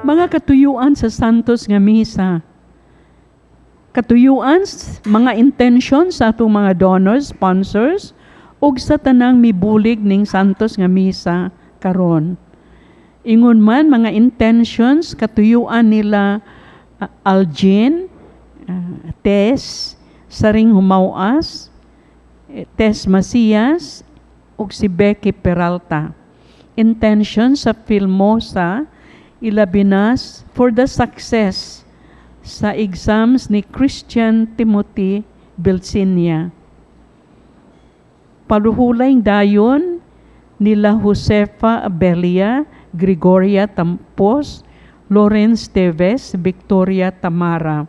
Mga katuyuan sa Santos nga Misa. Katuyuan, mga intention sa atong mga donors, sponsors, ug sa tanang mibulig ning Santos nga Misa karon. Ingon man mga intentions, katuyuan nila Algin, Tess, Saring Humawas, Tess Macias, ug si Becky Peralta. Intention sa Filmosa, ilabinas for the success sa exams ni Christian Timothy Belsinia. Paluhulayng dayon nila Josefa Abelia, Gregoria Tampos, Lawrence Teves, Victoria Tamara,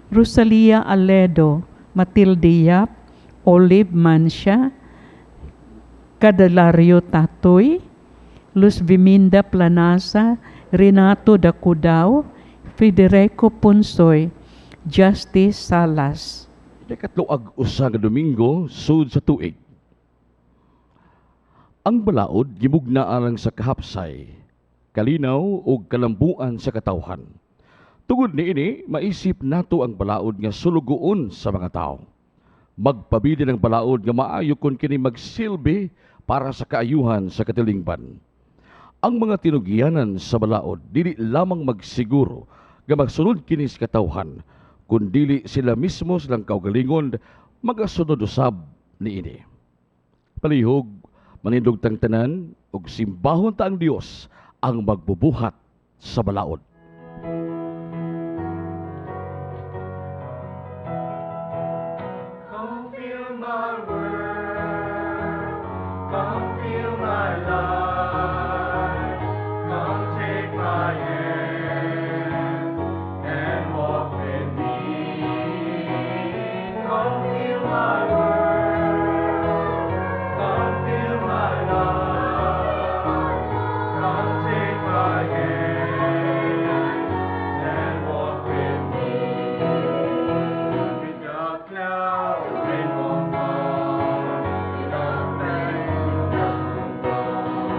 Rosalia Aledo, Matilde Yap, Olive Mancia, Cadalario Tatoy, Luz Viminda Planasa, Renato Dacudao, Federico Punsoy, Justice Salas. Ikatlo usa nga Domingo, sud sa tuig. Ang balaod gimugna alang sa kahapsay, kalinaw ug kalambuan sa katawhan. Tungod niini, maisip nato ang balaod nga sulugoon sa mga tao. Magpabili ng balaod nga maayo kun kini magsilbi para sa kaayuhan sa katilingban. Ang mga tinugianan sa balaod dili lamang magsiguro nga magsunod kini sa katawhan, kundili sila mismo silang kaugalingon magasunod usab niini. Palihog, manindog tang tanan ug simbahon ta ang Dios ang magbubuhat sa balaod. Come fill my world, come fill my life, come take my hand and walk with me. Come fill my world, come fill my life, come take my hand and walk with me. Without cloud, rain won't fall. Without rain, dust won't fall.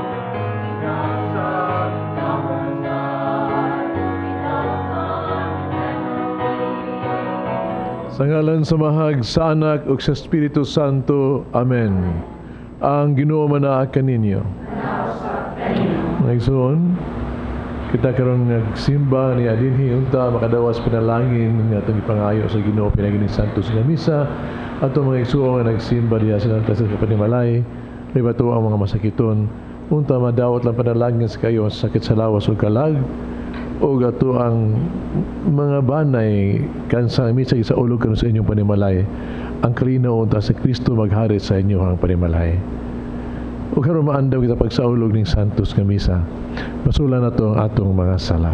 Without sun, dark won't start. Without sun, Sa ngalan sa Mahag, sa Anak, ug sa Espiritu Santo. Amen. Ang Ginoo manaa kaninyo. Nagsuon, kita karon nagsimba ni adinhi unta makadawas panalangin nga atong ipangayo sa Ginoo pinagining Santos nga Misa. Ato mga igsuon nga nagsimba diha sa Santa Teresa Panimalay, may bato ang mga masakiton. Unta madawat lang panalangin sa kayo sa sakit sa lawas ug kalag. O ato ang mga banay kansa misa sa ulog karon sa inyong panimalay. Ang kalinaw unta sa Kristo maghari sa inyong panimalay. O karon maandaw kita pagsaulog ning Santos nga Misa. Masulan nato ang atong mga sala.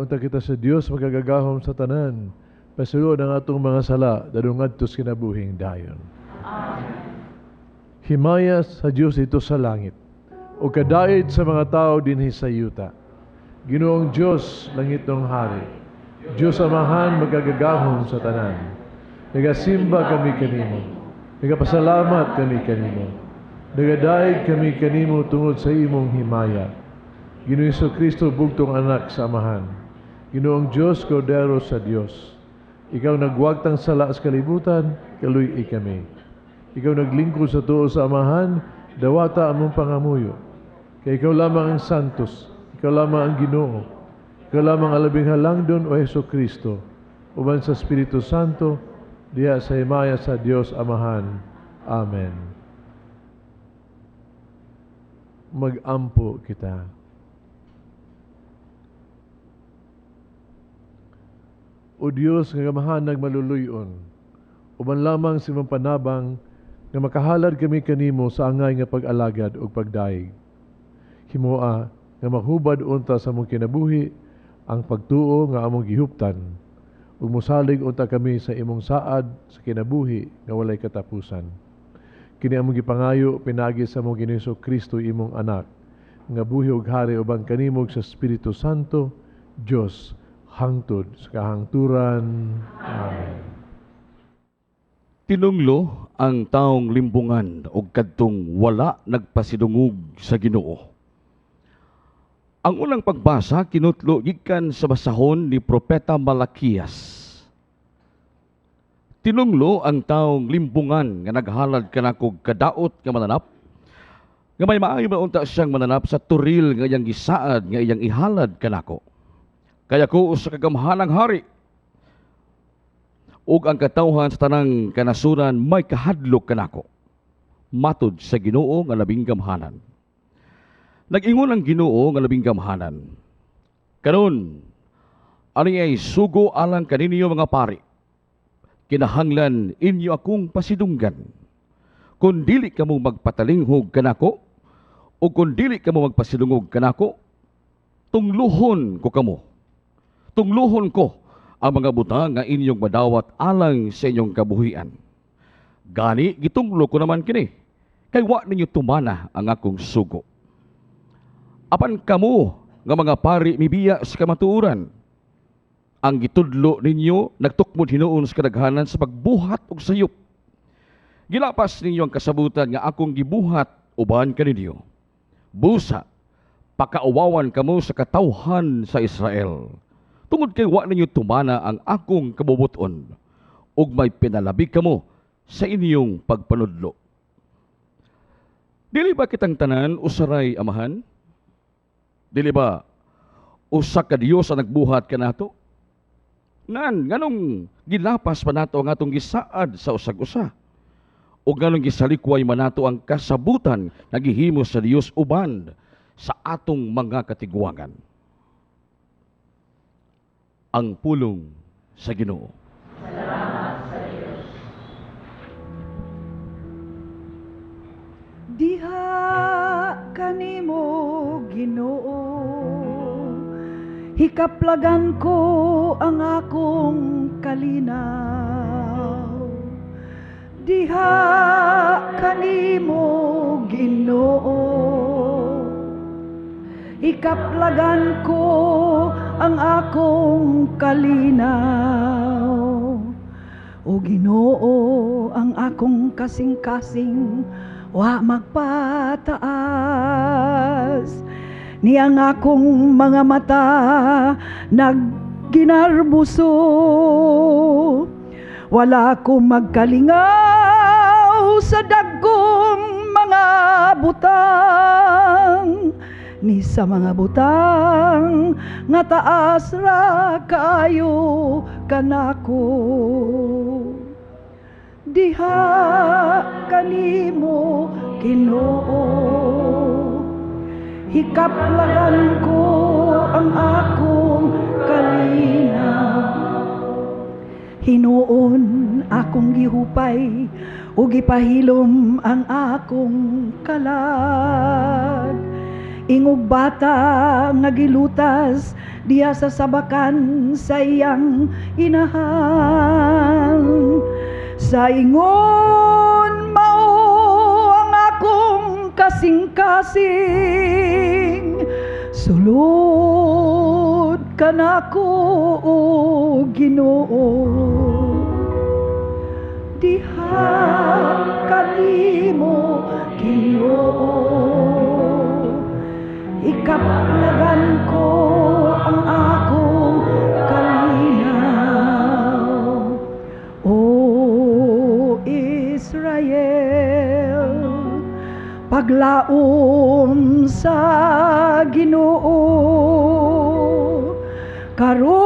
Unta kita sa Dios magagagahom sa tanan. Pasulod ang atong mga sala dadung ngadto sa kinabuhing dayon. Amen. Himaya sa Dios ito sa langit, o kadait sa mga tao dinhi sa yuta. Ginoong Dios, langit ng hari, Dios Amahan magagagahon sa tanan. Nagasimba kami kanimo, nagapasalamat kami kanimo, nagadaig kami kanimo tungod sa imong himaya. Ginoong Jesucristo, bugtong anak sa Amahan. Ginoong Dios, Kordero sa Dios. Ikaw nagwagtang sala sa kalibutan, kaluy kami. Ikaw naglingkod sa tuo sa Amahan, dawata among pangamuyo. Kaya ikaw lamang ang Santos, ikaw lamang ang Ginoo, ikaw lamang ang labing halangdon o Jesucristo, uban sa Espiritu Santo, diha sa himaya sa Dios Amahan. Amen. Mag-ampo kita. O Diyos nga mahanag maluluyon, uban lamang si mampanabang nga makahalad kami kanimo sa angay nga pag-alagad o pagdaig. Himoa nga mahubad unta sa among kinabuhi ang pagtuo nga among gihuptan, ug mosalig unta kami sa imong saad sa kinabuhi nga walay katapusan. Kini among gipangayo pinagi sa among Ginoong Kristo imong anak, nga buhi ug hari uban kanimo sa Espiritu Santo, Dios hangtod sa kahangturan. Amen. Tinunglo ang taong limbungan o kadtong wala nagpasidungog sa Ginoo. Ang unang pagbasa kinutlo gikan sa basahon ni Propeta Malakias. Tinunglo ang taong limbungan nga naghalad kanako kadaot nga mananap, nga may maayo man unta siyang mananap sa turil nga iyang gisaad nga iyang ihalad kanako. Kaya ko sa kagamhanang hari, ug ang katawhan sa tanang kanasuran may kahadlok kanako, matod sa Ginoo nga labing gamhanan. Nag-ingon ang Ginoo nga labing gamhanan, karon ani ay sugo alang kaninyo mga pari, kinahanglan inyo akong pasidunggan. Kung dili kamo magpatalinghog kanako, o kung dili kamo magpasidungog kanako, tungluhon ko kamo. Tungluhon ko ang mga butang nga inyong madawat alang sa inyong kabuhian. Gani, gitunglo ko naman kini, kay wa ninyo tumana ang akong sugo. Apan kamo nga mga pari mibiya sa kamatuoran, ang gitudlo ninyo nagtukmod hinuon sa kadaghanan sa pagbuhat og sayop. Gilapas ninyo ang kasabutan nga akong gibuhat uban kaninyo. Busa, pakauwawan kamo sa katawhan sa Israel. Tungod kay wa ninyo tumana ang akong kabubuton, ug may pinalabig kamo sa inyong pagpanudlo. Dili ba kitang tanan usaray amahan? Dili ba usa ka Dios ang nagbuhat kanato? Nganong gilapas pa nato ang atong gisaad sa usag-usa? O nganong gisalikway man nato ang kasabutan nga gihimo sa Dios uban sa atong mga katigwangan? Ang pulong sa Ginoo. Salamat sa Diyos. Diha kanimo Ginoo, hikaplagan ko ang akong kalinaw. Diha kanimo Ginoo, ikaplagan ko ang akong kalinaw. O Ginoo, ang akong kasing-kasing wa magpataas, niyang akong mga mata nagginarbuso, wala akong magkalingaw sa dagkong mga butang, ni sa mga butang nga taas ra kayo kanako. Diha kanimo Ginoo, hikaplagan ko ang akong kalinaw. Hinuon akong gihupay ug gipahilom ang akong kalag. Ingog bata nga gilutas diya sa sabakan sa iyang inahan. Sa ingon mao ang kasing-kasing sulod kanako o Ginoo. Diha kanimo Ginoo, ikaplagan ko ang akong kalinaw. O Israel, paglaom sa Ginoo, karon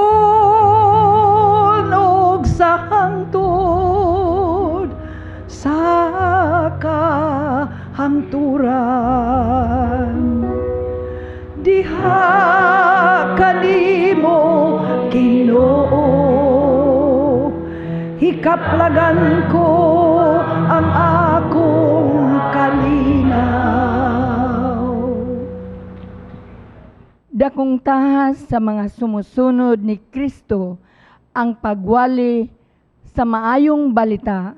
og sa hangtod sa kahangturan. Diha kanimo Ginoo, hikaplagan ko ang akong kalinaw. Dakong tahas sa mga sumusunod ni Kristo ang pagwali sa maayong balita,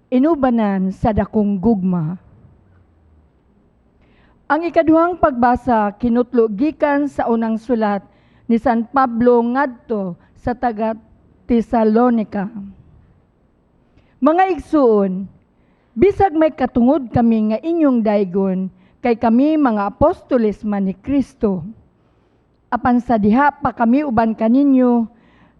inubanan sa dakong gugma. Ang ikaduhang pagbasa kinutlo gikan sa unang sulat ni San Pablo ngadto sa taga Tesalonica. Mga igsuon, bisag may katungod kami nga inyong daygon, kay kami mga apostoles man ni Kristo. Apan sa diha pa kami uban kaninyo,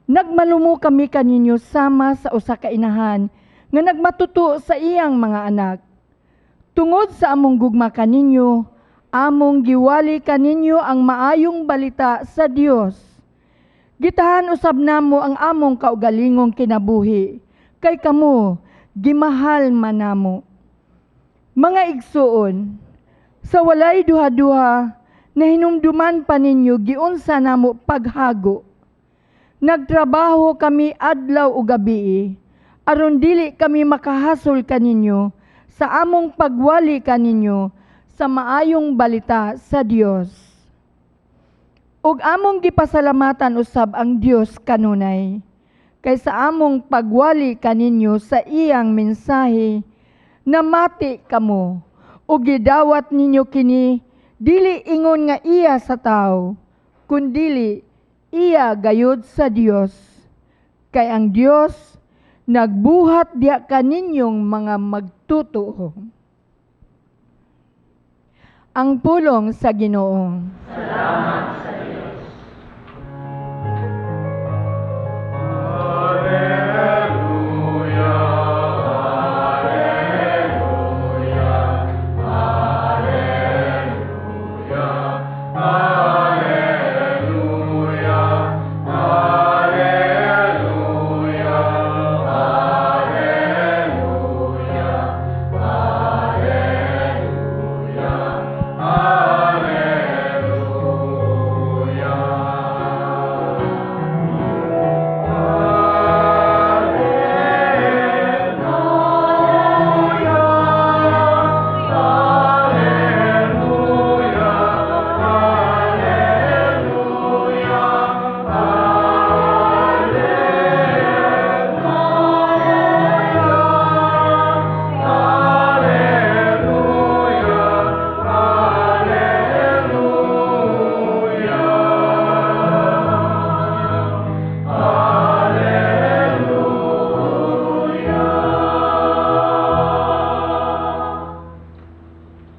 nagmalumo kami kaninyo sama sa usa ka inahan nga nagmatuto sa iyang mga anak. Tungod sa among gugma kaninyo, among giwali kaninyo ang maayong balita sa Dios. Gitahan usab namo ang among kaugalingong kinabuhi, kay kamo gimahal man namo. Mga igsuon, sa walay duha-duha na hinumduman pa ninyo giunsa namo paghago. Nagtrabaho kami adlaw ug gabi, aron dili kami makahasol kaninyo sa among pagwali kaninyo sa maayong balita sa Dios. Ug among gipasalamatan usab ang Dios kanunay, kay sa among pagwali kaninyo sa iyang mensahe, namati kamo, ug gidawat ninyo kini, dili ingon nga iya sa tao, kundili iya gayud sa Dios. Kay ang Dios nagbuhat diha kaninyong mga magtutuo. Ang pulong sa Ginoo. Salamat sa Diyos.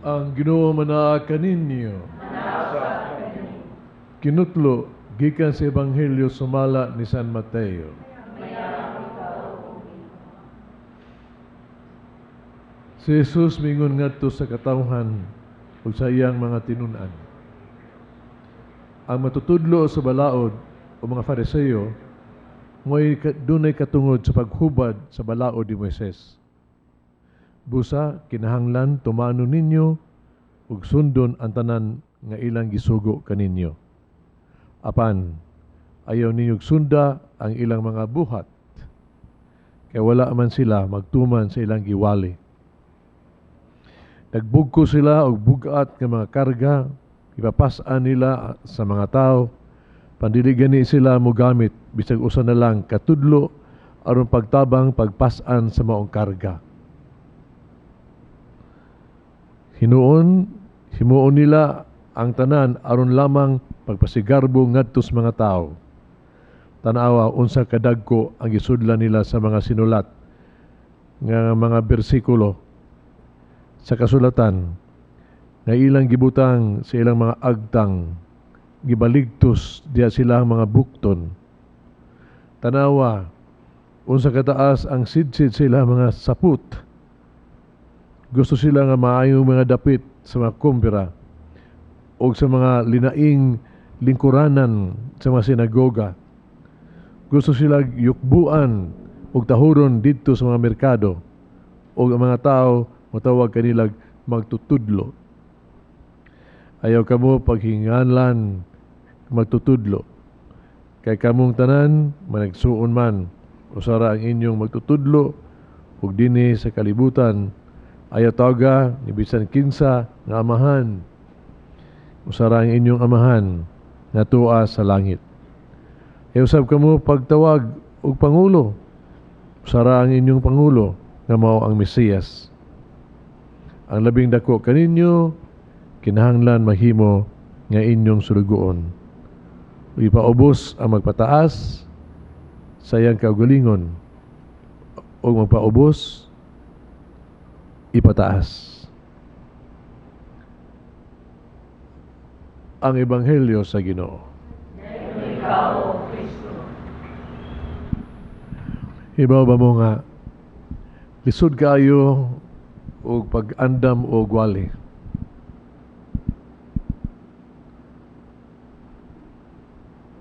Ang Ginoo manaa kaninyo. Kinutlo gikan sa Ebanghelyo sumala ni San Mateo. Si Jesus mingon ngadto sa katawhan ug sa iyang mga tinun-an. Ang matutudlo sa balaod o mga Fariseo mo'y dunay katungod sa paghubad sa balaod ni Moises. Busa kinahanglan tumano ninyo ug sundon ang tanan nga ilang gisugo kaninyo. Apan ayaw ninyo sunda ang ilang mga buhat, kay wala man sila magtuman sa ilang giwali. Nagbugko sila og bugat nga mga karga, ipapasan nila sa mga tao, pandili gani sila mogamit bisag usa na lang katudlo aron pagtabang pagpasan sa maong karga. Hinuon, himuon nila ang tanan aron lamang pagpasigarbo ngadto sa mga tao. Tanawa unsa kadagko ang gisudlan nila sa mga sinulat nga mga bersikulo sa kasulatan nga ilang gibutang sa ilang mga agtang gibaligtos diha silang mga bukton. Tanawa unsa kataas ang sidsid sila mga saput. Gusto sila nga maayong mga dapit sa mga kumpira o sa mga linaing lingkuranan sa mga sinagoga. Gusto sila yukbuan o tahuron dito sa mga merkado o ang mga tao matawag kanilang magtutudlo. Ayaw kamo paghinganlan magtutudlo. Kay kamong tanan managsuon man usara ang inyong magtutudlo ug dinhi sa kalibutan ayaw tawaga ni bisan kinsa nga amahan usara ang inyong amahan nga tua sa langit. Kay usab kamo pagtawag og pangulo usara ang inyong pangulo nga mao ang Mesiyas. Ang labing dako kaninyo kinahanglan mahimo nga inyong sulugoon. Ipaubos ang magpataas sa iyang kaugalingon o magpaubos ipataas. Ang Ebanghelyo sa Ginoo. Ikaw, O Kristo. Hibaw ba mo nga lisod kayo o pag-andam o gwali.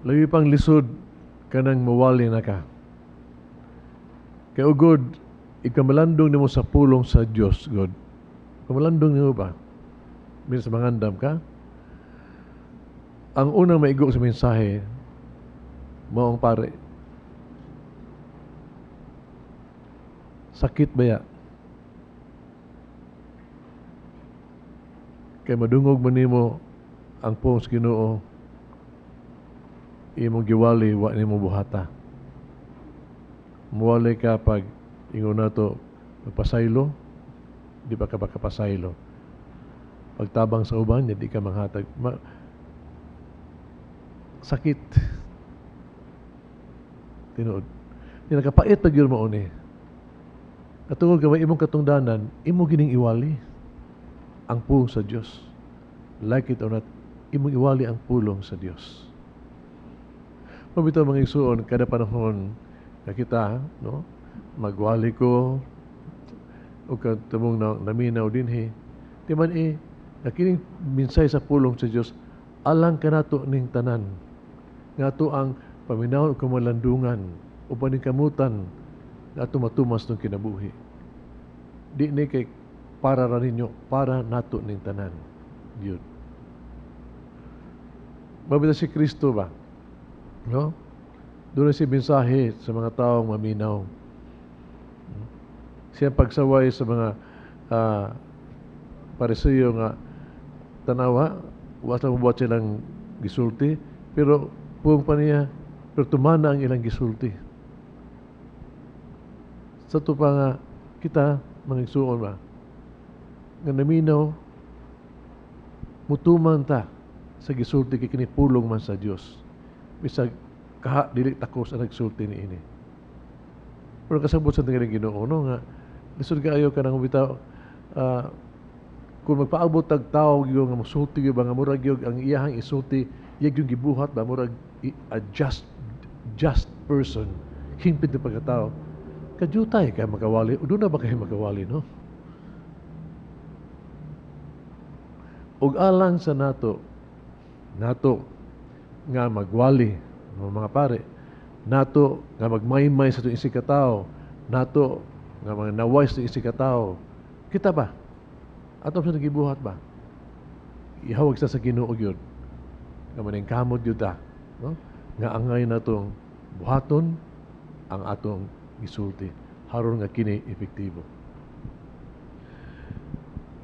Lagi pang lisod kanang mawali na ka. Kaya ugod, ikamalandong nimo sa pulong sa Dios, God. Kamalandong nimo ba? Minsan mangandam ka. Ang unang maigo sa mensahe, maong pare, sakit ba ya? Kaya madungog man nimo ang pong sa Ginoo, imong giwali wa nimo buhata. Muwali ka pag ingon nato magpasaylo, di ba ka makapasaylo. Pagtabang sa uban, di ka manghatag. Sakit. Tinuod. Di nakapait pag yun mo ni. Katungod ka may imong katungdanan, imo gining iwali ang pulong sa Dios. Like it or not, imong iwali ang pulong sa Dios. Mabitaw mga igsuon kada panahon na kita, no, magwali ko o katumong naminaw dinhi. Di man nakining minsay sa pulong sa Dios alang kanato ning tanan. Nga to ang paminaw o kamalandungan o paningkamutan na tumatumas ng kinabuhi. Di ni kay para ra ninyo, para nato ning tanan. Yun. Mabita si Kristo ba? No? Doon si mensahe sa mga taong maminaw. Siya pagsaway sa mga Pariseo nga tanawa, wala mo buhat silang gisulti, pero puwang pa niya, pero tumana ang ilang gisulti. Sa ito pa nga, kita, mga igsuon ba, nga naminaw, mutuman ta sa gisulti kikinipulong man sa Dios. Bisag kaha dili takos ang nagsulti ni ini. Pero kasabot sa tingin ng Ginoo no nga lisod kaayo ka nang bitaw kung magpaabot tag tawo gyud nga mosulti gyud ba nga murag gyud ang iyahang isulti yag yung gibuhat ba murag a just person hingpit na pagkatao kadyutay ka makawali o doon na ba kayo makawali no ug alang sa nato nga magwali mga pare nato nga magmaymay sa itong isikataw nato nga mga naway sa isikataw kita ba atong sa nagibuhat ba ihawag sa Ginoo gyud nga maning kamot gyud ta no nga angay natong buhaton ang atong gisulti haron nga kini epektibo.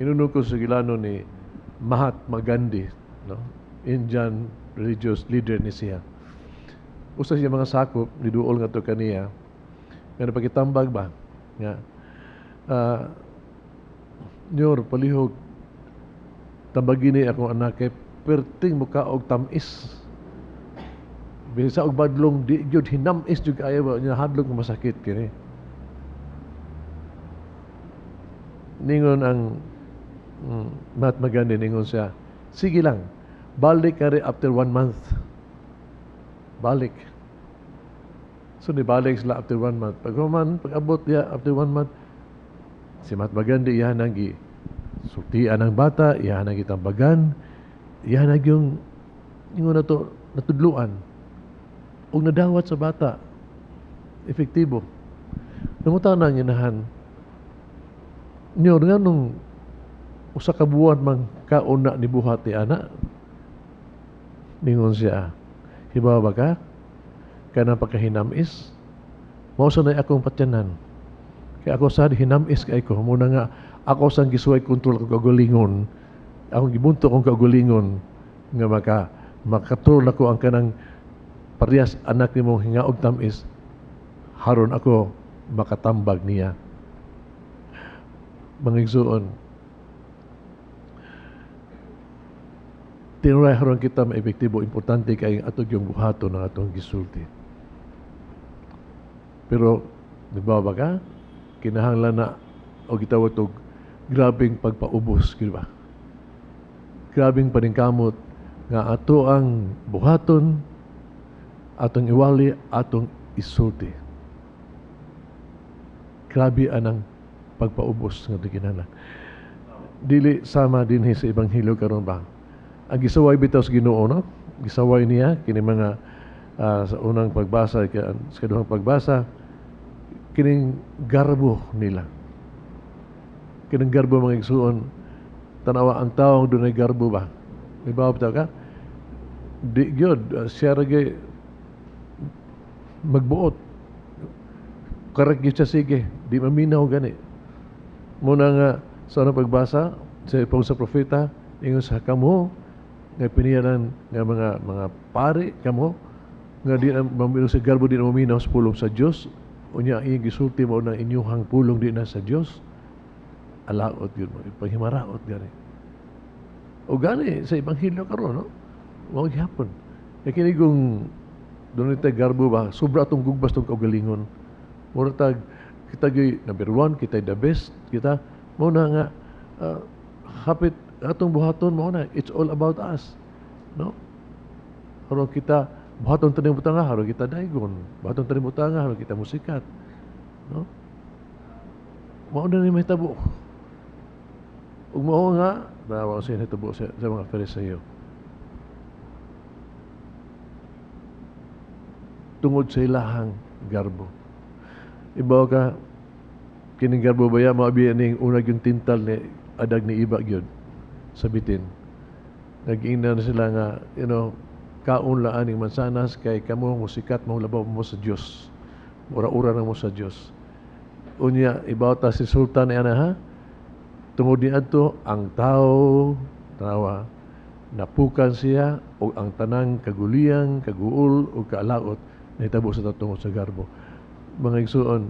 Inunod ko sa gilano ni Mahatma Gandhi, no? Indian religious leader ni siya. Usa siya mga sakop ni duol nga to kaniya nga napakitambag ba nga nyor palihog tambagini akong anak kay perting muka og tamis. Bisa og badlong di jud hinamis jud kaayo ba nya hadlong masakit kini. Ningon ang Mahatma Gandhi ningon siya, sige lang, balik ka rin after 1 month. Balik. So nibalik sila after 1 month. Pag-abot niya after 1 month, si Mahatma Gandhi iyan ang sultian ng bata, iyan ang itambagan, iyan ang yung natudluan. O nadawat sa bata. Efektibo. Namuta na ang inahan. Nyor nga nung usa ka buwan man kauna ni buhat ni anak. Ningon siya, hibaw ba ka? Kana pagkahinamis? Mausa na akong patyanan. Kaya ako sa hinamis kay ko. Muna nga, ako sang gisuway kontrol kong kagulingon. Akong gibunto kong kagulingon. Nga makatrol ako ang kanang parehas anak ni mong hingaog tamis. Haron ako makatambag niya. Mga igsuon, tinuray haron kita maepektibo, importante kay atog yung buhato ng atong gisulti. Pero, di ba ka? Kinahanglan na o gitawag tog grabing pagpaubos, di ba? Grabing paningkamot nga ato ang buhaton, atong iwali, atong isulti. Grabe anang pagpaubos nga kinahanglan. Dili sama dinhi sa ebanghelyo karon ba? Ang gisaway bitaw sa Ginoo, no? Gisaway niya kini mga sa unang pagbasa, sa kaduhang pagbasa, kining garbo nila. Kining garbo mga igsuon, tanawa ang taong dunay garbo ba? May bawa bitaw ka? Di gyud siya ragay magbuot. Correct gyud siya sige, di maminaw gani. Muna nga sa unang pagbasa sa propeta, ingon sa kamo nga piniyanan nga mga pari kamo nga di na mamino sa garbo, di na maminaw sa pulong sa Dios. Unya iyang gisulti mo ng inyuhang pulong di na sa Dios. Alaot yun mo, paghimaraot gani. O gani sa ebanghelyo karon, no? Mao gyapon. Kaya kinigong doon ito garbo ba, sobra itong gugbas itong kaugalingon. Muna tag, kita number 1, kita the best, kita, muna nga, hapit atong buhaton mo na, it's all about us. No? Harong kita, buhaton tanim butanga, harong kita daigon. Buhaton tanim butanga, harong kita musikat. No? Mauna ni may tabo. Ug mao nga, nawa siya nitabo sa mga Fariseo. Tungod sa ilahang garbo. Ibaw ka, kining garbo ba ya, maabi ning unag yung tintal ni adag ni iba gyud sa bitin. Nag-ingnan na sila nga, kaon laan ning mansanas kay kamo musikat mo labaw mo sa Dios. Ura-ura na mo sa Dios. Unya ibaw ta si Sultan ana ha. Tungod ni adto ang tao tawa napukan siya o ang tanang kaguliyang, kaguol o kaalaot na hitabo sa tungod sa garbo. Mga igsuon,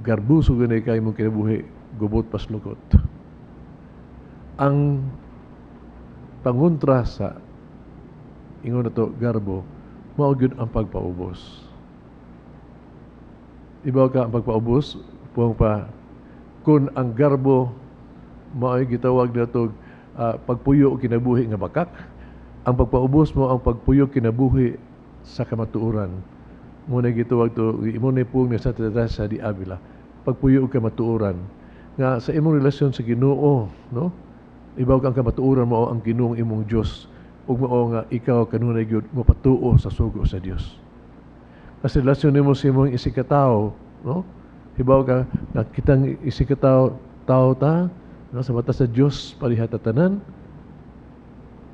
garbuso ganay kay mong kinabuhi, gubot pas lukot. Ang pangontra sa ingon na to, garbo, mao gyud ang pagpaubos. Ibaw ka ang pagpaubos, puwang pa, kung ang garbo, mao'y gitawag na to, pagpuyo o kinabuhi nga bakak, ang pagpaubos mo ang pagpuyo kinabuhi sa kamatuuran. Muna gitawag to, muna pong ni Santa Teresa di Avila, pagpuyo o kamatuuran. Nga sa imong relasyon sa Ginoo, no? Ibaw kang kamatuuran mo ang Ginoong imong Dios, ug mao nga ikaw kanunay gyud mapatuo sa sugo sa Dios. Kasi relasyon nimo sa imong isikatawo, no? Ibaw ka nakitang isikatawo tao ta, no? Sa mata sa Dios parihat tanan,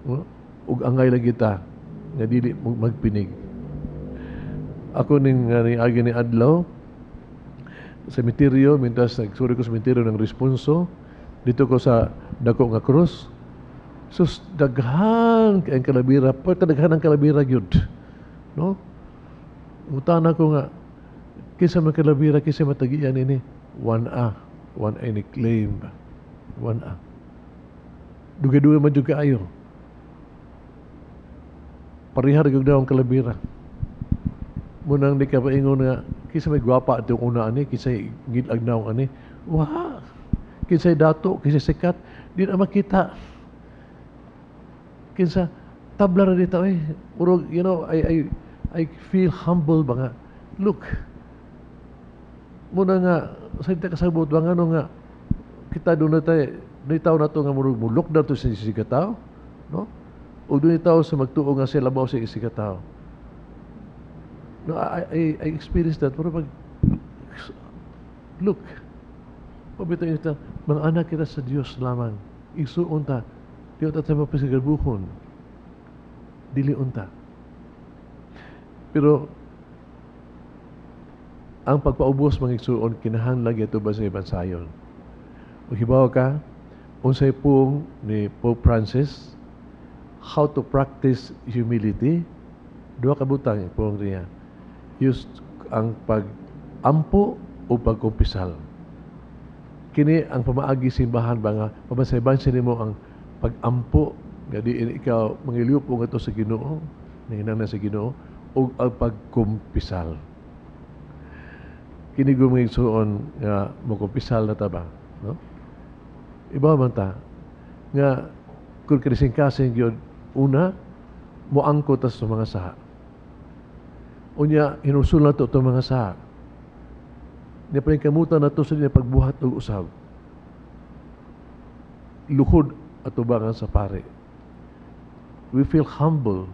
no? Ug angay lang kita nga dili magpinig. Ako ning agi ni adlaw sementeryo, mintas nagsuri ko sa sementeryo ng Responso, dito ko sa dako nga krus. Sus daghan kay ang kalabira, pagkadaghan ang kalabira gyud. No? Utana ko nga kisa man kalabira, kisa matagian ini 1A ni claim. Wala. Duga-duga man juga ayo. Parihar yung daw ang kalabira. Munang di ka paingon nga, kisa may gwapa itong una ani, kisa gilag na ani. Wah! Kisa dato, kisa sikat, di na makita. Kinsa, tabla na dito eh. Urog, you know, I feel humble ba nga. Look, muna nga, sa hindi kasabot ba nga, ano nga, kita doon na tayo, nitaw na ito nga mulok na ito sa isikataw, no? O doon itaw sa magtuo nga sila ba sa isikataw. No, I experienced that. Pero pag, look, pabito ito, mga anak kita sa Diyos lamang, isuon ta, di unta tayo mapasigabuhon, dili unta. Pero, ang pagpaubos mga igsuon, kinahanglan ito ba sa ibang sayon? Maghibaw ka, unsay pong ni Pope Francis, how to practice humility, duha ka butang pong niya. Use ang pag-ampo o pagkumpisal. Kini ang pamaagi simbahan ba nga, pamasaybang sinimo ang pag-ampo, nga di ikaw mangiliw po nga ito sa Ginoo, nanginang na sa Ginoo, o ang pagkumpisal. Kini guming suon nga magkumpisal na taba, no? Iba man ta nga kung kasing-kasing yun, una moangko ta sa mga saha. Unya hinusul na to mga saha. Ni pa kamutan na to sa pagbuhat og usab. Luhod atubangan sa pare. We feel humble,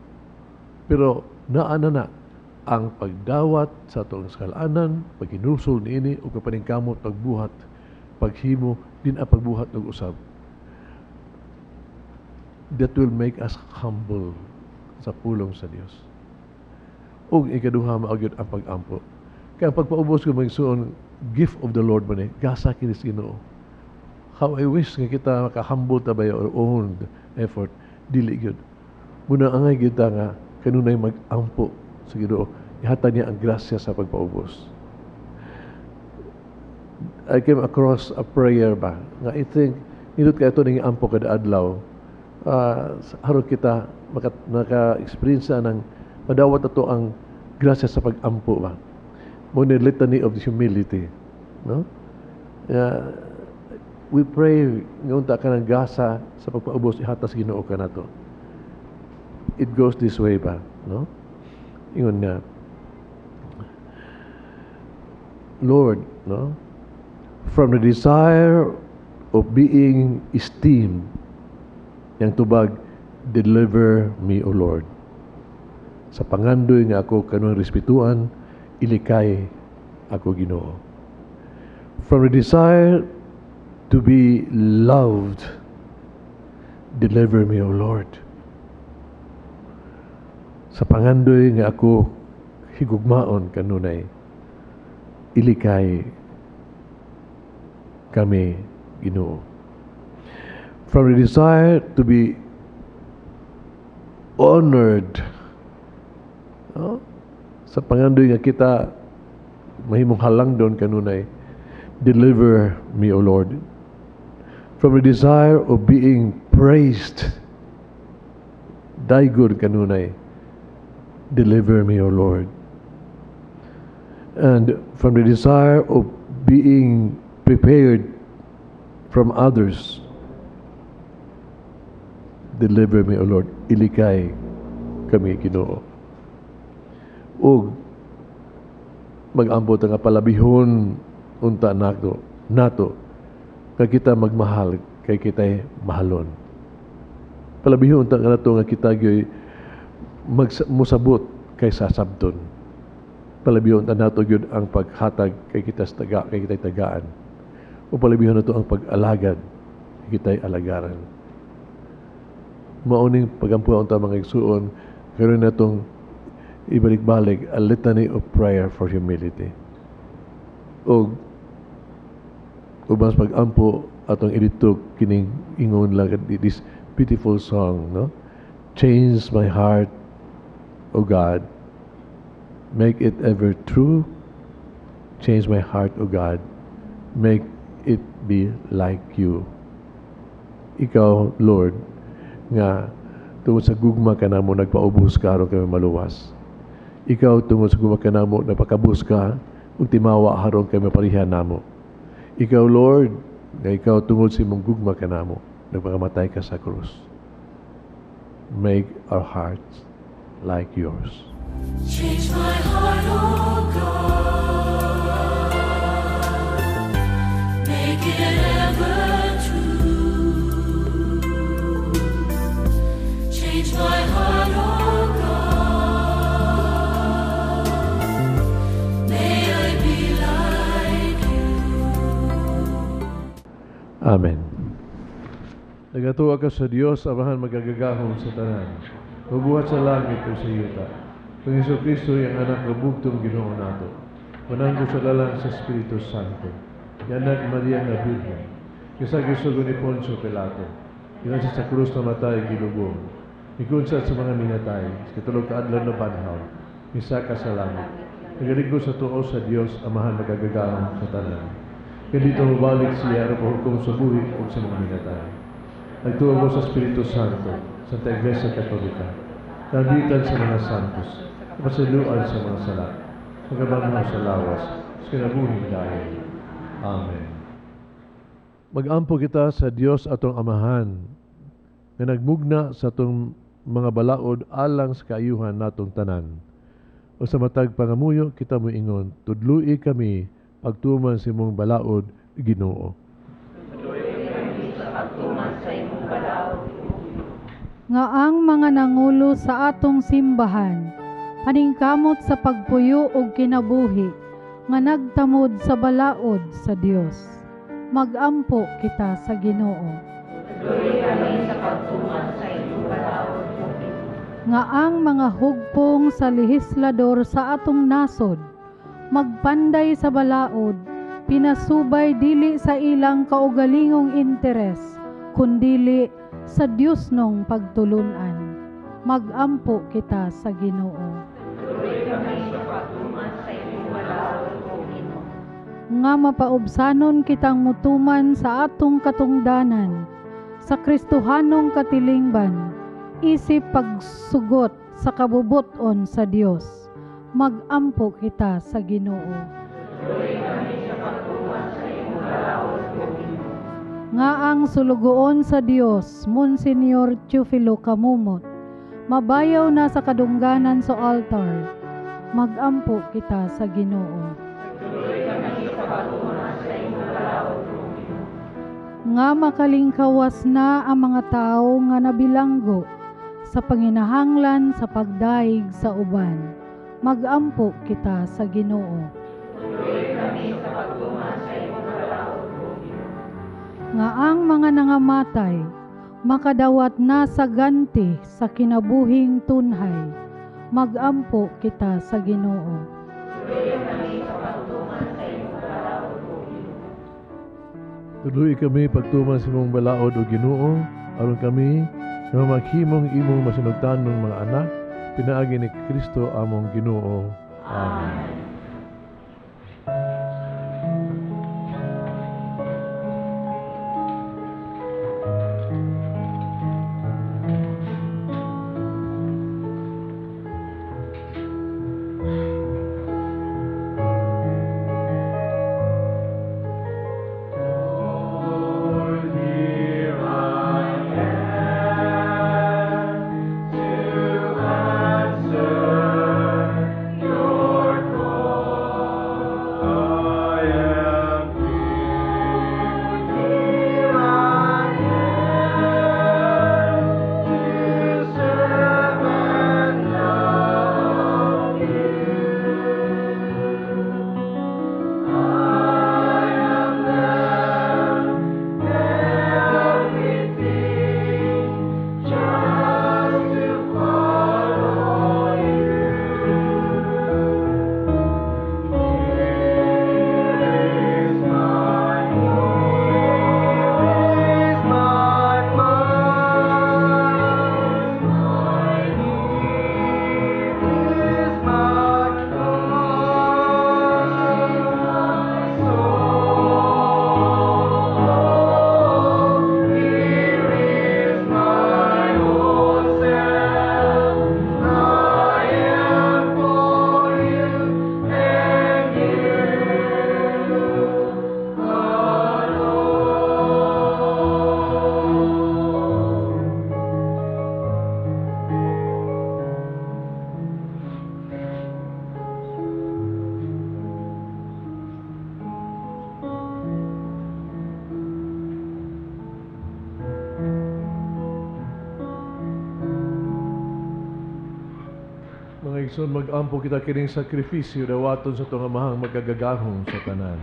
pero naana ang pagdawat sa atong skalanan, paghinusol niini o kapaningkamot pagbuhat, paghimo din ang pagbuhat ng usab. That will make us humble sa pulong sa Dios. O ikaduha maagyod ang pag-ampo. Kaya ang pagpaubos ko magsuon, gift of the Lord man gasa kinis Ginoo. How I wish nga kita makahumble ta by our own effort, dili gyud. Muna angay kita nga kanunay mag-ampo sa Ginoo, ihatan niya ang grasya sa pagpaubos. I came across a prayer ba nga I think nindot ka ito ng ampo kada adlaw. Harap kita naka-experience ng madawat ito ang grasya sa pag-ampo ba. Muna litany of humility. No? We pray ngayon ta ka ng gasa sa pagpaubos ihatas Ginoo ka na to. It goes this way ba? No? Ingon nga, Lord, no? From the desire of being esteemed, yang tubag, deliver me, O Lord. Sa pangandoy nga ako kanang respetuan, ilikay ako Ginoo. From the desire to be loved, deliver me, O Lord. Sa pangandoy nga ako higugmaon kanunay, ilikay kami Ginoo. From the desire to be honored, no? Sa pangandoy nga kita mahimong halang doon kanunay, deliver me, O Lord. From the desire of being praised, daigod kanunay, deliver me, O Lord. And from the desire of being prepared from others, deliver me, O Lord. Ilikay kami Ginoo. Ug mag-ambot nga palabihon unta nato kay kita magmahal kay kita'y mahalon. Palabihon unta nato nga kita gyoy musabot kay sasabton. Palabihon ta nato gyud ang paghatag kay kita taga kay kita'y tagaan. O palabihon nato ang pag-alagad kay kita'y alagaran. Mauning pagampuan ta mga igsuon karon natong ibalik-balik a litany of prayer for humility. O ubang pag-ampo atong editog kining ingon lang this beautiful song, no? Change my heart, O God. Make it ever true. Change my heart, O God. Make it be like you. Ikaw, Lord, nga tungod sa gugma ka namo nagpaubos ka aron kami maluwas. Ikaw tungod sa gugma ka namo nagpakabus ka ug timawa aron kami maparihan namo. Ikaw, Lord, nga ikaw tungod sa imong gugma ka namo nagpakamatay ka sa krus. Make our hearts like yours. Change my heart, oh God. Make it ever true. Change my heart, oh God. May I be like you. Amen. Nagatuwa ka sa Diyos, Amahan magagagahong sa tanan. Mabuhat sa langit o sa yuta. Kung Jesu-Cristo yung anak ng bugtong Ginoo nato. Mananggo sa lalang sa Espiritu Santo. Yanak Maria na Birhen. Kisa gisugo ni Poncio Pilato. Kinasa sa krus na matay gilubong. Ikunsat sa mga minatay. Katulog ka adlan na banhaw. Misa ka sa langit. Nagaligo sa tuo sa Diyos, Amahan magagagahong sa tanan. Kaya dito mabalik siya ang pahukom sa buhi o sa mga minatay. Nagtuwa mo sa Espiritu Santo, Santa Iglesia Katolika, nabitan sa mga santos, masaluan sa mga sala, magabanhaw sa lawas, sa kinabuhing dahil. Amen. Mag-ampo kita sa Diyos atong Amahan, na nagmugna sa atong mga balaod alang sa kaayuhan natong tanan. O sa matag pangamuyo, kita mo ingon, tudlui kami, pagtuman sa imong balaod, Ginoo. Nga ang mga nangulo sa atong simbahan, paningkamot sa pagpuyo ug kinabuhi, nga nagtamod sa balaod sa Dios. Magampo kita sa Ginoo. Nga ang mga hugpong sa lehislador sa atong nasod, magpanday sa balaod, pinasubay dili sa ilang kaugalingong interes, kundili sa Dios nung pagtulunan. Magampo kita sa Ginoo. Nga mapaubsanon kitang mutuman sa atong katungdanan, sa Kristohanong katilingban, isip pagsugot sa kabubuton sa Dios. Magampo kita sa Ginoo. Nga ang sulugoon sa Dios, Monsignor Teofilo Camumot, mabayaw na sa kadungganan sa altar. Magampo kita sa Ginoo. Nga makalingkawas na ang mga tao nga nabilanggo sa panginahanglan sa pagdaig sa uban. Magampo kita sa Ginoo. Nga ang mga nangamatay, makadawat na sa ganti sa kinabuhing tunhay. Magampo kita sa Ginoo. Tuloy kami pagtuman sa imong balaod o Ginoo, aron kami na maghimong imong masinugtanong mga anak, pinaagi ni Kristo among Ginoo. Amen. Your Mga igsoon, mag-ampo kita kining sakripisyo dawaton sa itong amahang magagagahong sa tanan.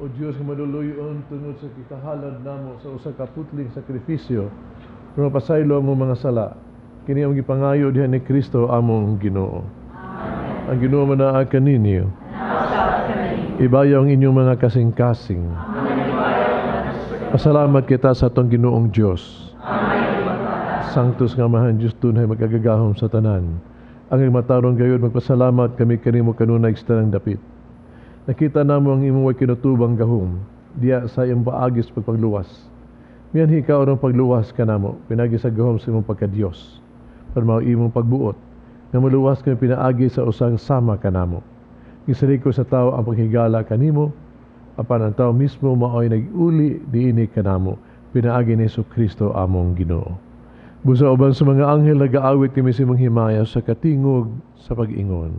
O Diyos nga maluluyon tungod sa kikahalad namo sa usa ka putling sakripisyo, pero pasaylo mo mga sala, kini ang gipangayo diha ni Kristo among Ginoo. Ang Ginoo manaa kaninyo. Ibayaw ang inyong mga kasing-kasing. Pasalamat kita sa atong Ginoong Diyos. Sanctus nga mahan Diyos tunay magagagahom sa tanan. Ang matarong gayon magpasalamat kami kanimo kanunay sa tanang dapit. Nakita namo ang imong kinutubang gahom diya sa iyong paagis pagpagluwas. Miyanhi ka orong pagluwas ka namo pinagi sa gahom sa imong pagka-Dios. Para mao imong pagbuot nga maluwas kami pinaagi sa usang sama ka namo. Gisariko sa tao ang paghigala kanimo apan ang tao mismo mao'y nag-uli diini kanamo pinaagi ni Jesucristo among Ginoo. Busa uban sa mga anghel nagaawit kami sa imong himaya sa katingog sa pag-ingon.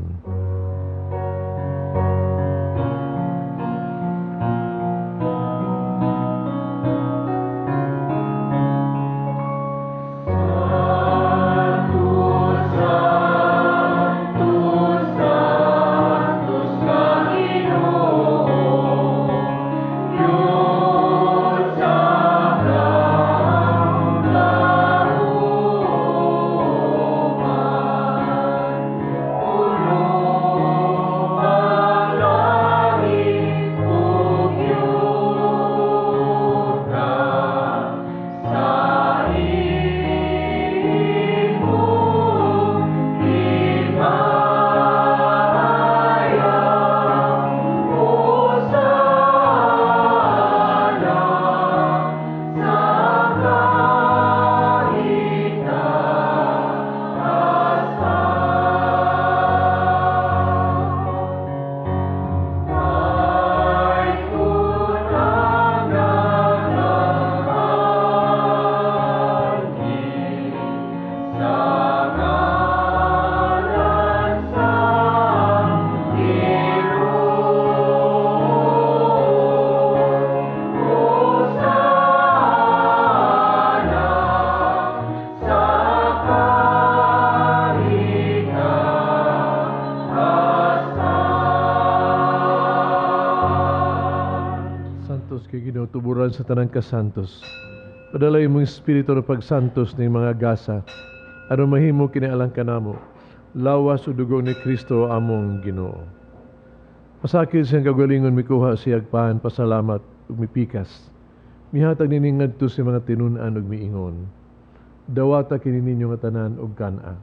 Tuburan sa tanang kasantos. Padalay mong espiritu ng pagsantos ng mga gasa. Ano mahimo kinialang kanamo. Lawas o dugo ni Kristo among Ginoo. Pasakit siyang kagalingon mikuha siyag pahan pasalamat ug mipikas. Mihatag niningad to si mga tinunan ug miingon. Dawata kini ninyo nga tanan ug kana.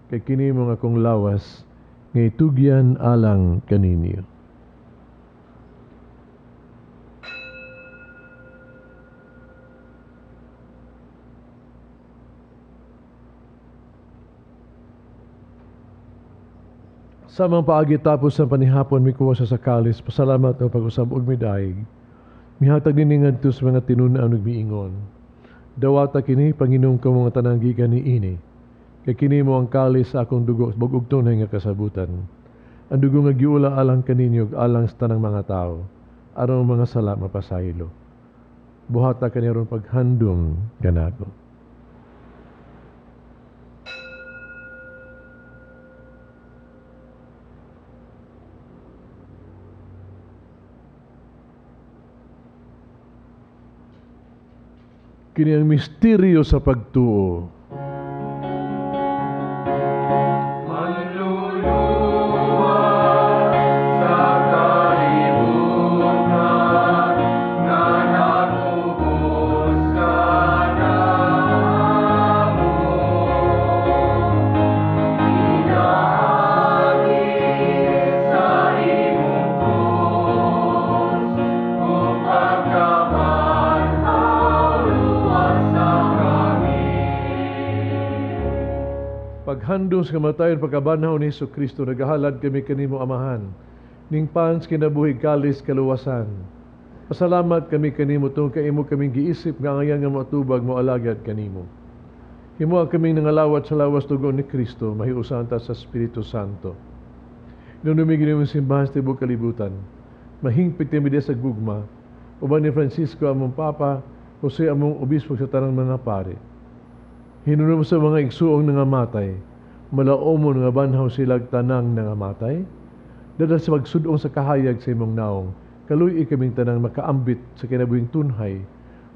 Kay kini mo nga kong lawas nga itugyan alang kaninyo. Sa mga paagi tapos sa panihapon mikuha sa sakalis, pasalamat ng pag-usab og midaig. Mihatag niningad to sa mga tinunan ug miingon. Dawata kini Panginoong kamo nga tanang gikan niini. Kay kini mo ang kalis sa akong dugo bag-og tunay nga kasabutan. Ang dugo nga giula alang kaninyo ug alang sa tanang mga tao. Aron mga sala mapasaylo. Buhata kaniron paghandom kanako. Kini ang misteryo sa pagtuo. Paghandom sa kamatayon pagkabanhaw ni Jesucristo, nagahalad kami kanimo amahan, ning pans kinabuhi kalis kaluwasan. Pasalamat kami kanimo tungod kay imo kaming giisip nga ngayon nga matubag mo alagad kanimo. Himo kaming nangalawat sa lawas dugo ni Kristo, mahiusan ta sa Espiritu Santo. Inunumigin mo simbahan sa tibok kalibutan. mahingpit kami diya sa gugma. Uban ni Francisco among Papa, Jose among Obispo sa tanang mga pari. Hinunom sa mga igsuong nga matay, malaomon nga banhaw silag tanang nga matay. Dada sa magsudong sa kahayag sa imong naong, kaluy kaming tanang makaambit sa kinabuhing tunhay.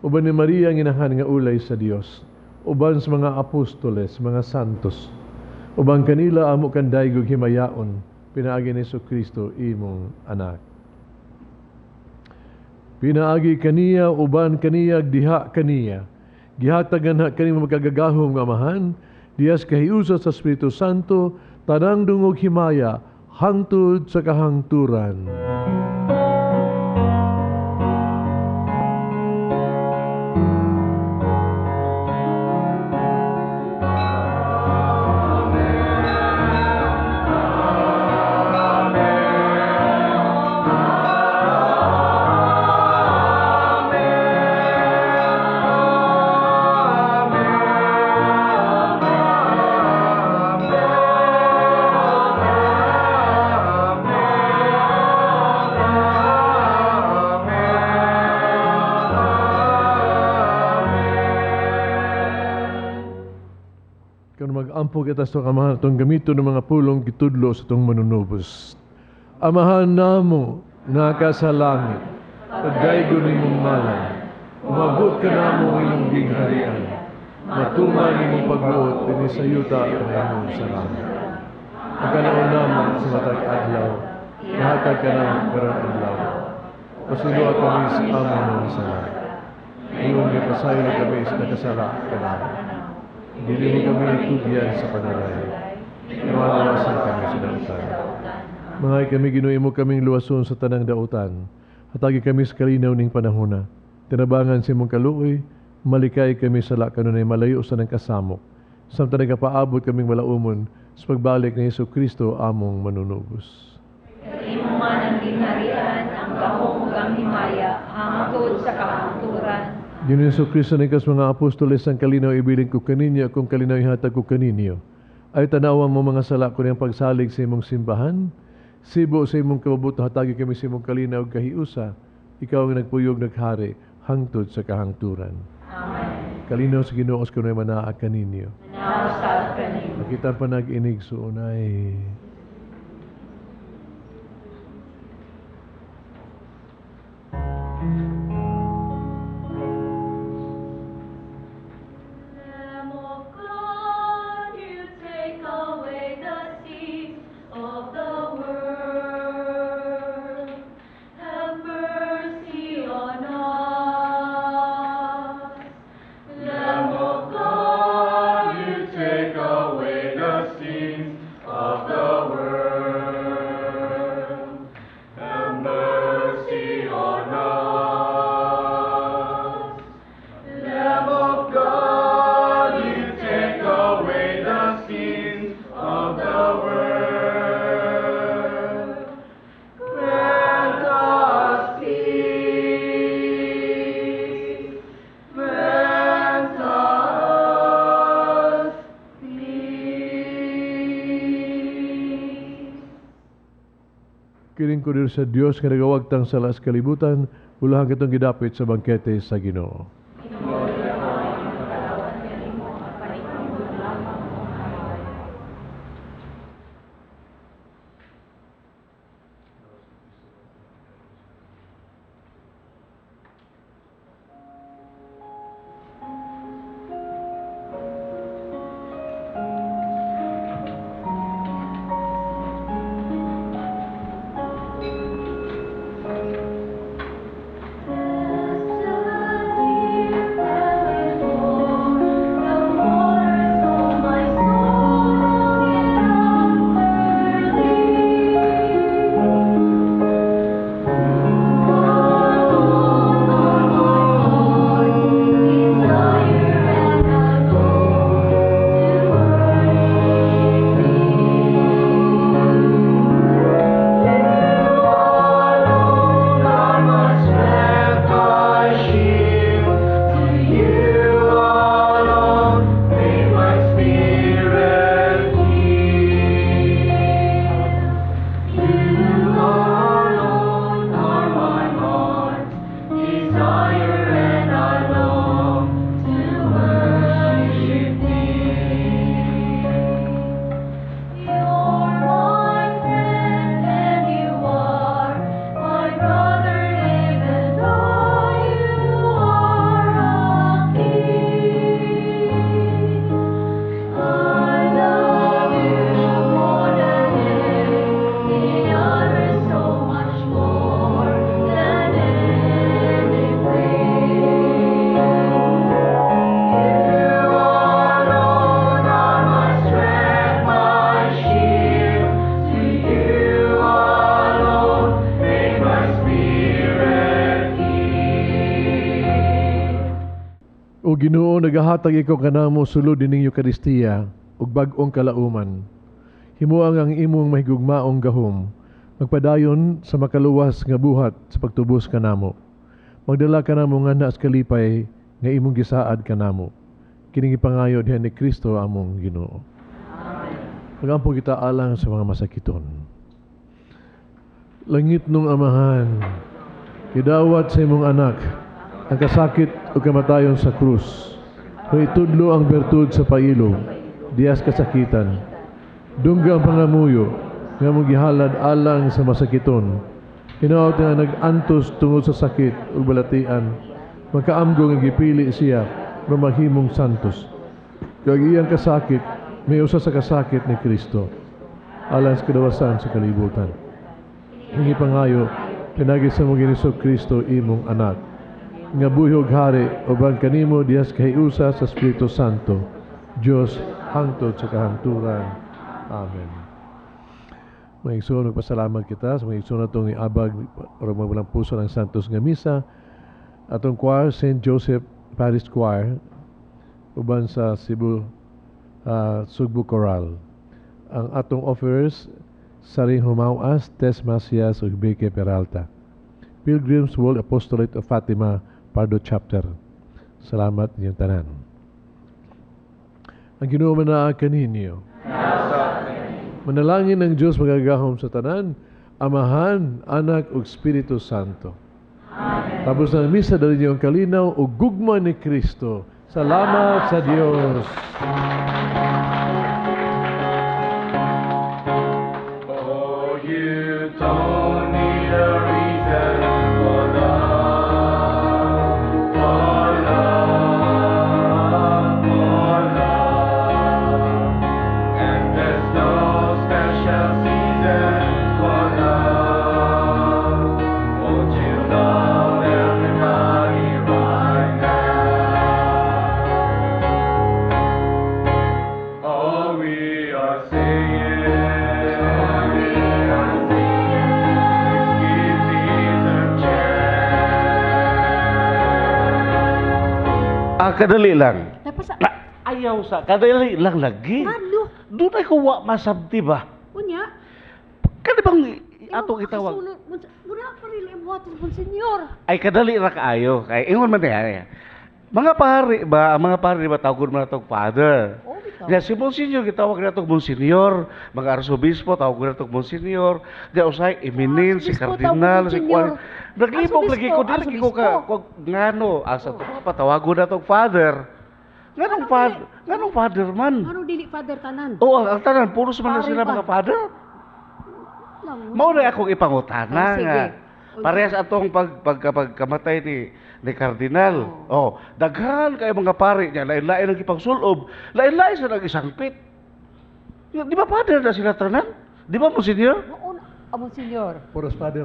Uban ni Maria nginahan nga ulay sa Dios, uban sa mga apostoles, mga santos, uban kanila amo kan daygog himayaon, pinaagi ni Kristo imong anak. Pinaagi kaniya, uban kaniya, diha kaniya. Gihatagan na kaniyang magkagagahom nga amahan, diyas kahiusa sa Espiritu Santo, tanang dungog himaya, hangtod sa kahangturan. Mag-ampo kita sa amahan itong gamito ng mga pulong gitudlo sa itong manunubos. Amahan namo nga ka sa langit, pagdaygo ni mong malan, umabot ka namo inyong gingharian, matuman ni mong pagbuot, pinisayuta ang imong sa langit. Pagkanaon namo sa matag adlaw, ihatag ka namo karang adlaw, pasulo kami sa among mga sala. Iyon may pasayo kami sa nakasala ka namo. Dili mo kami tugyan sa panalay. Nawawasan kami sa dautan. Mga kami ginuwi mo kaming luwason sa tanang dautan. Hatagi kami sa kalinaw ning panahona. Tinabangan si mong kaluoy, malikay kami sa kanunay malayo sa nang kasamok. Samtang nagkapaabot kaming malaumon sa pagbalik ni Hesus Kristo among manunubos. Imo man ang ginharian, ang gahom ug ang himaya, hangtod sa kahangturan. Ginoong Hesus Kristo ng kas mga apostoles ang kalinaw ibilin ko kaninyo, akong kalinaw ihatag ko kaninyo. Ay tanawan mo mga sala ko niyang pagsalig sa imong simbahan, sibo sa imong kababuto hatagi kami sa imong kalinaw kahiusa, ikaw ang nagpuyog naghari, hangtod sa kahangturan. Amen. Kalinaw sa Ginoo ko na manaa kaninyo. Nausap kaninyo. Makita pa nag-inig suunay. Lamb of God, you take away the sins of the world. Have mercy on us. Lamb of God, you take away the sins of the world. Have mercy on us. Lamb of God, you take away the sins of the world. Grant us peace. Grant us peace. Kiring ko din sa Diyos nga nagawagtang sa lakas kalibutan, ulahan kitong gidapit sa bangkete sa Ginoo. Blessed O Ginoo, nagahatag ikaw kanamo sulod dining Eucharistia ug bag-ong kalauman. Himuang ang imong mahigugmaong gahom, magpadayon sa makaluwas nga buhat sa pagtubos kanamo. Magdala kanamo nga naas kalipay nga imong gisaad kanamo. Kining ipangayo diha ni Kristo among Ginoo. Pagampo kita alang sa mga masakiton. Langit nung Amahan, idawat sa imong anak ang kasakit o kamatayon sa krus. O itudlo ang bertud sa pailog, diyas kasakitan. Dungga ang pangamuyo, nga mong gihalad alang sa masakiton. Hinaot nga nag-antos tungod sa sakit o balatian. Magkaamgo nga gipili siya na maghimong santos. Kag iyang kasakit, may usa sa kasakit ni Kristo. Alang sa kadawasan sa kalibutan. Hingi pangayo, pinagi sa mong Giniso Kristo imong anak. Nga buhig hari uban kanimo diyas kahiusa sa Espiritu Santo, Dios hangtod sa kahanturan. Amen. Mga igsoon, nagpasalamat kita sa mga igsoon na itong iabag o magbalang puso ng Santos nga Misa. Atong choir, St. Joseph Parish Choir, uban sa Cebu Sugbo Choral. Ang atong offerers, Saring Humauas, Tess Macias ug Beke Peralta. Pilgrims World Apostolate of Fatima, Pardo Chapter. Salamat niyong tanan. Ang Ginoo manaa kaninyo. Manalangin ng Diyos magagahom sa tanan, Amahan, Anak ug Espiritu Santo. Amen. Tapos ng misa dali niyong kalinaw ug gugma ni Kristo. Salamat sa Diyos. Oh, you don't need a reason for love, for love, for love. And there's no special season for love. Won't you love everybody right now? All we are saying. Kadali lang. Napasa... Ayaw sa, kadali lang lagi. Ano? Doon ay kuwa masabti ba? Unya? Kani bang atong itawag? Muna pa rin ang buhatin po, senyor. Ay kadali ra kaayo. Kay ingon man niya. Mga pari ba, ang mga pari ba tawag mo na itong father? Oh, bitaw. Nga si Monsignor, gitawag na itong Monsignor. Mga arsobispo, tawag na itong Monsignor. Nga usay, Eminin, si Arsobispo, Kardinal, tawag si Monsignor. Kwan. Naglibog lagi ko, di lagi ko ka, ngano, asa ito mga patawago na itong father. Nganong father man? Anong dili father tanan? Oo, ang tanan, puros man na Pari sila pa. mga father. Lang. Mao na akong ipangutana Oh, sige. nga. Parehas atong pagkamatay ni Kardinal. Oh, daghan kay mga pari niya, lain-lain ang ipangsulob, lain-lain sa nag-isangpit. Di ba father na sila tanan? Di ba Monsignor? Amon senyor. Puros Father.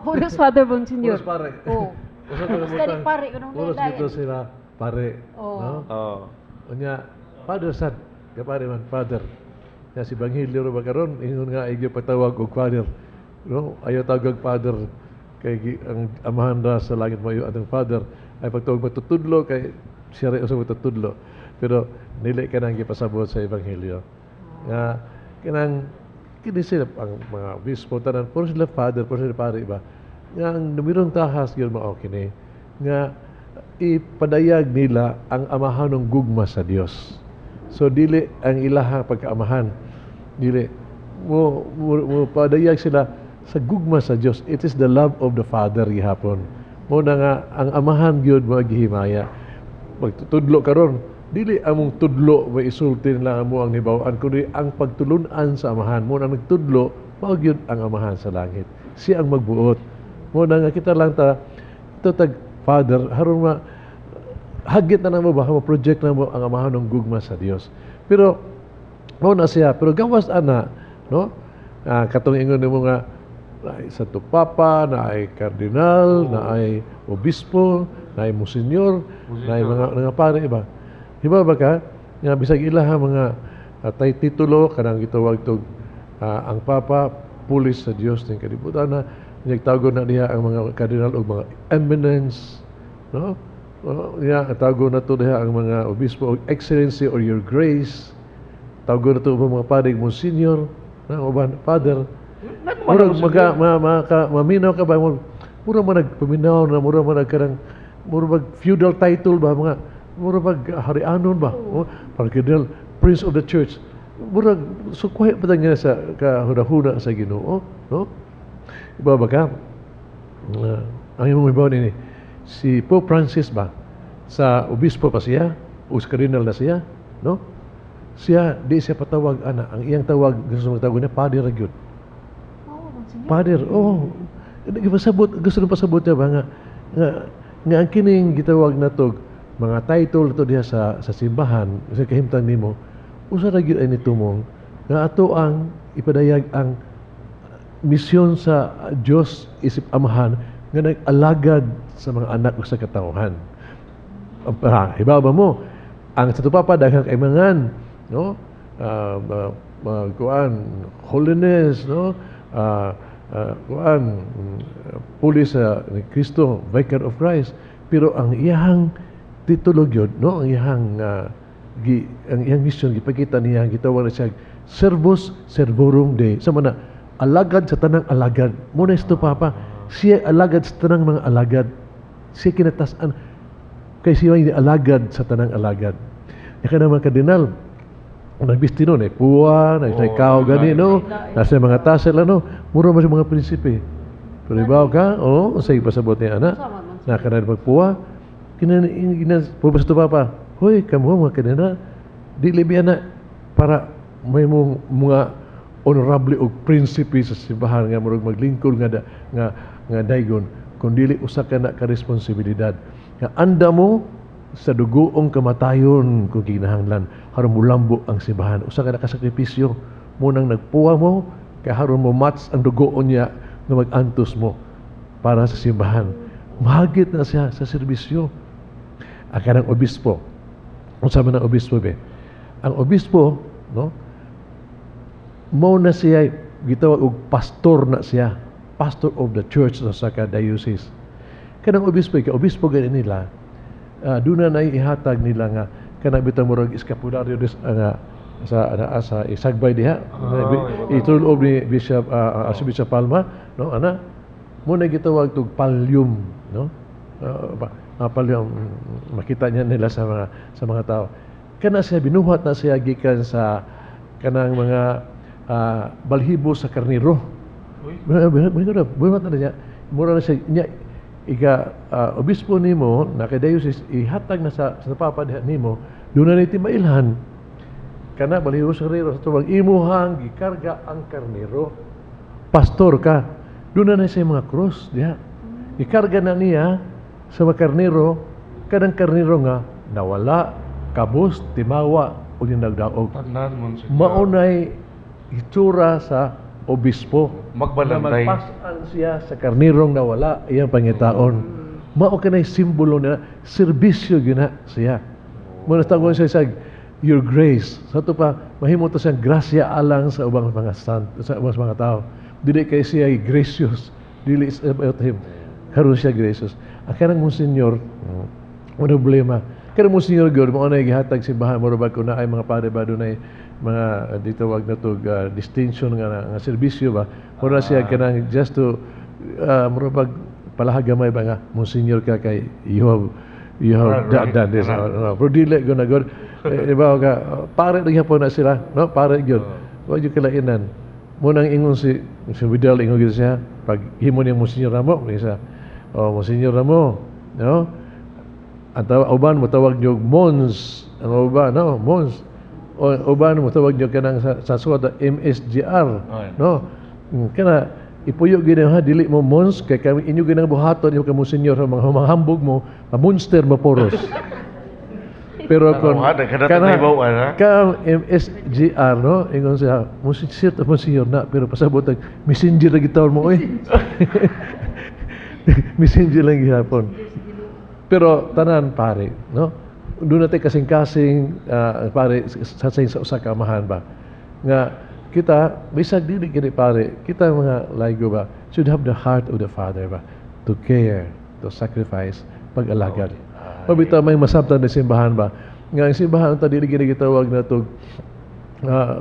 Puros father bon senyor. Puros pare. Oo. Usa Puros kani pare kanang Puros lain. dito sila pare. Oo. No? Oh. Unya, Father Sad, kapare man, Father. Nga si Banghilio ro bagaron, ingon nga igyo patawag og Father. No? Ayaw tawag og Father kay ang amahan ra sa langit mayo atong Father ay pagtuog matutudlo kay siya rin usab matutudlo. Pero nili ka nang gipasabot sa Ebanghelyo. Nga kanang kini sila ang mga bispo tanan puro sila father, puro sila pare ba. Nga ang numirong tahas gyud mao kini nga ipadayag nila ang amahan ng gugma sa Dios. So dili ang ilaha pagkaamahan, dili mo padayag sila sa gugma sa Dios. It is the love of the Father gihapon. Mo na nga ang amahan gyud mo gihimaya. Magtutudlo karon, dili among tudlo may isultin lang mo ang hibaw-an kundi ang pagtulunan sa amahan. Mo na nagtudlo, mao gyud ang amahan sa langit. Siya ang magbuot. Mo na nga kita lang ta ito tag Father haron ma hagit na namo ba mo project na mo ang amahan ng gugma sa Dios. Pero mao na siya, pero gawas ana, no? Katong ingon nimo nga na ay Santo Papa, na ay Kardinal, na ay Obispo, na ay Monsignor, na ay mga pare ba. Hiba ba ka? Nga bisag ilaha mga tay titulo kanang gitawag tog ang Papa pulis sa Dios ning kalibutan na nagtawag na niya ang mga kardinal o mga eminence, no? Tago na to diha ang mga obispo, excellency or your grace. Tago na to ang mga padre, monsignor, na uban father. Murag maminaw ka ba? Mura man nagpaminaw na, mura man nagkarang, mura mag feudal title ba, mga, mura mag harianon ba? Cardinal, Prince of the Church. Mura, sukway pa niya sa kahuna-huna sa Ginoo, no? Iba ba ka? Ang imong ibaw nini, si Pope Francis ba, sa obispo pa siya, o sa cardinal na siya, no? Siya, di siya patawag, ang iyang tawag, gusto mong tawag niya, Padre Ragyot. Father, gusto nang pasabot niya ba nga ang kining gitawag na to, mga title to diha sa simbahan, sa kahimtang nimo, usa ra gyud ay nitumong nga ato ang ipadayag ang misyon sa Dios isip Amahan nga nag-alagad sa mga anak sa katawhan. Hibaw mo, ang sa tupapa daghang kaimangan, no? Holiness, no? Pulis ni Kristo, Vicar of Christ, pero ang iyang titulo gyud, no, ang iyang mission gipakita niya, gitawag na siya Servus Servorum Dei, sa mana alagad sa tanang alagad. Muna ito papa, siya alagad sa tanang mga alagad, siya kinatasan kay siya yung alagad sa tanang alagad. Kaya naman kardinal, nagbisti nun, puwa, ikaw gani, no? Nasa mga tasel, ano? Mura mo sa mga prinsipe. Pero ibaw ka, sa ipasabot niya, anak, nakanan magpuwa, pupas ito papa, hoy, kamu mga kanina, di libi anak, para may mga honorable o prinsipe sa simbahan nga murag maglingkod nga daygon, kung dili usa ka na ka-responsibilidad. Nga anda mo, sa dugoong kamatayon kung kinahanglan haron mo lambo ang simbahan, usa ka nakasakripisyo munang nagpuwa mo kay haron mo match ang dugoon niya nga mag-antos mo para sa simbahan. Mahagit na siya sa serbisyo. Ang kanang obispo, unsa man ang obispo be? Ang obispo, no, mao na siya gitawag og pastor na siya, pastor of the church sa diocese. Kanang obispo kay obispo gani nila, doon na ihatag nila nga kanang bitang murag eskapularyo sa isagbay diha, itulob ni Bishop Archbishop Palma, no, muna gitawag tog pallium, no, pallium, makita niya nila sa mga tao. Kana siya binuhat na siya gikan sa kanang mga balhibo sa karniro. Binuhat na niya, mura na siya niya. Obispo nimo na kay diocese ihatag na sa papa diha nimo, doon na mailhan kana baliho sa karnero sa tuwang imuhang gikarga ang karnero. Pastor ka, doon na siya mga cross diha, ikarga na niya sa mga karnero, kanang karnero nga nawala, kabus, timawa o yung nagdaog. Maunay itsura sa obispo, magbalantay, magpasan siya sa karnirong nawala iyang pangitaon. Mao kanay simbolo na serbisyo gina siya. Muna tagon siya sa your grace. Sa ito pa, mahimo to siyang grasya alang sa ubang mga sa ubang mga tao. Dili kay siya gracious, dili is about him. Karon siya gracious. Ang kanang Monsignor, ano problema? Kanang Monsignor God, mo na gihatag simbahan mo ba kung na ay mga padre ba doon ay mga dito wag na to distinction nga serbisyo ba, mura siya kanang just to murabag palahagamay ba nga Monsignor ka kay you have done this, pero dili go na god, iba ka pare na po na sila, no, pare gyud wag yung kalainan mo nang ingon si Vidal, ingon gyud siya pag himo niyang Monsignor Ramo isa, Monsignor Ramo, no, ang uban mo tawag niyo Mons, ang uban, no, Mons, o ba mo tawag niyo kanang sa suwata MSGR, no, kana ipuyo gid ha, dili mo Mons kay kami inyo ginang buhaton yung kamo senior mga humahambog mo monster maporos. Pero kon ka MSGR, no, ingon siya Monsignor na, pero pasabot messenger lagi tawon mo messenger lang gihapon. Pero tanan pare, no, doon natin kasing-kasing pare sa usa ka amahan ba nga kita bisag dili kini pare kita mga laigo ba should have the heart of the Father ba to care, to sacrifice, pag-alagad. Mabita may masabtan na simbahan ba? Nga ang simbahan ta dili gid gitawag na to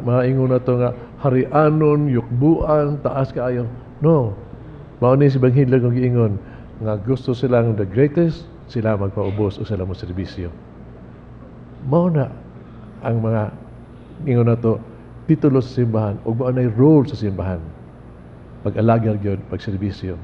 maingon na to nga harianon, yukbuan, taas kaayo. No. Mao ni si Banghidlag ang giingon nga gusto silang the greatest, sila magpaubos o sila mo serbisyo. Mao na ang mga ingon na to titulo sa simbahan ug mao na role sa simbahan. Pag-alaga gyud, pag-serbisyo.